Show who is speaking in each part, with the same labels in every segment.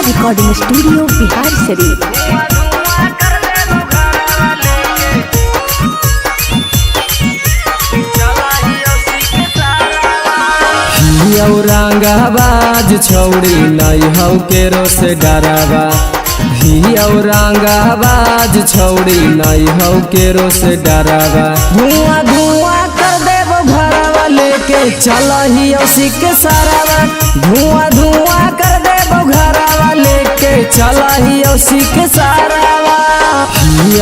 Speaker 1: Recording studio Bihar Sharif.
Speaker 2: Aurangabad छौड़ी नहीं हौ केरो से डरावा। औरंगाबाद छौड़ी नहीं हौ केरो से डरावा। धुआं धुआं कर देबो घरवा लेके चल ही औसी के सारावा। धुआं धुआं कर देबो घरवा लेके चल ही औसी के सारावा।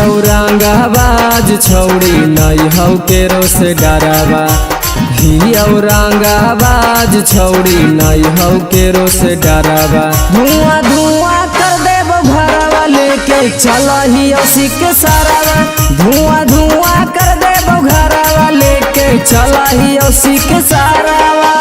Speaker 2: औरंगाबाद छौड़ी नहीं हौ केरो से डरावा। औरंगाबाद छौड़ी नहीं हौ केरो से डरावा। धुआं धुआं कर देबो घरवा लेके चल ही औसी के सारावा। धुआं धुआं कर देबो घरवा लेके चल ही औसी के सारावा।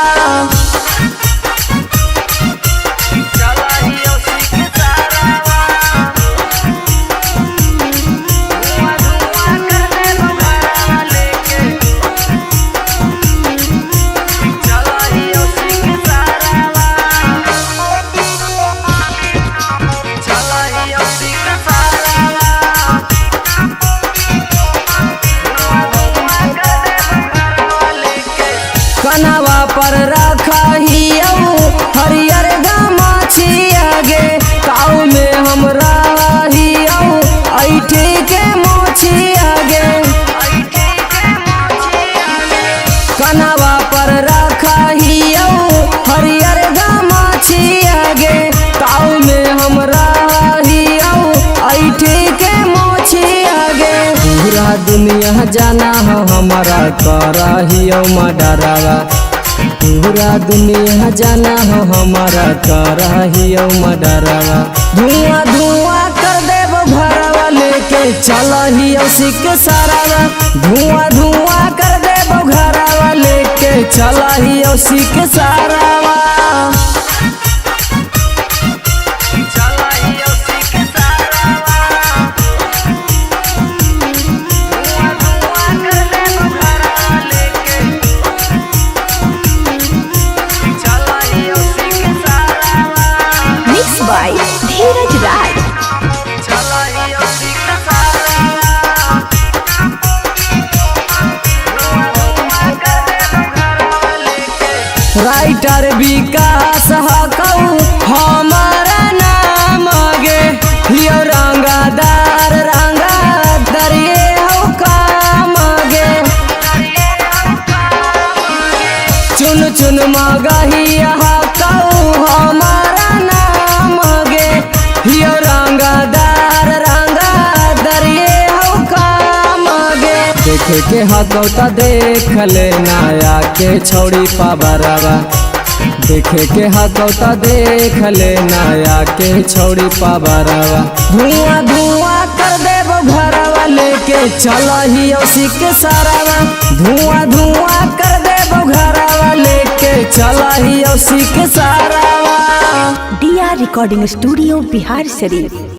Speaker 2: कनवा पर रखा ही हरियर गमाछी आगे काऊ में हम रही ऐठे के मोछी आगे। कनवा पर रखा ही हरियर गमाछी आगे काऊ में हम रही ऐठे के मोछी आगे। पूरा दुनिया जाना हो हमारा करहियो मडरावा। पूरा दुनिया जाना हो हमारा करहियो मडरावा। धुआं धुआं कर देबो घरवा लेके चल ही औसी के सारावा। धुआं धुआं कर देबो घरवा लेके चल ही औसी के सारावा।
Speaker 1: By Dheeraj Raj.
Speaker 2: राइटर विकास हकऊ हमारा नाम आगे। रंगादार रंगादार ये हो काम आगे। चुन चुन मगहिया हकऊ हमारा नाम आगे। रंगादार रंगादार ये हो काम आगे। देखे के हकौता देख ले नया के छौड़ी पाबरावा। देखे के हकौता देख ले नया के छौड़ी पाबरावा। धुआं धुआं कर देबो घरवा लेके चल ही औसी के सारावा। धुआं धुआं कर देबो घरवा लेके चल ही औसी के सारावा।
Speaker 1: DR recording studio Bihar Sharif.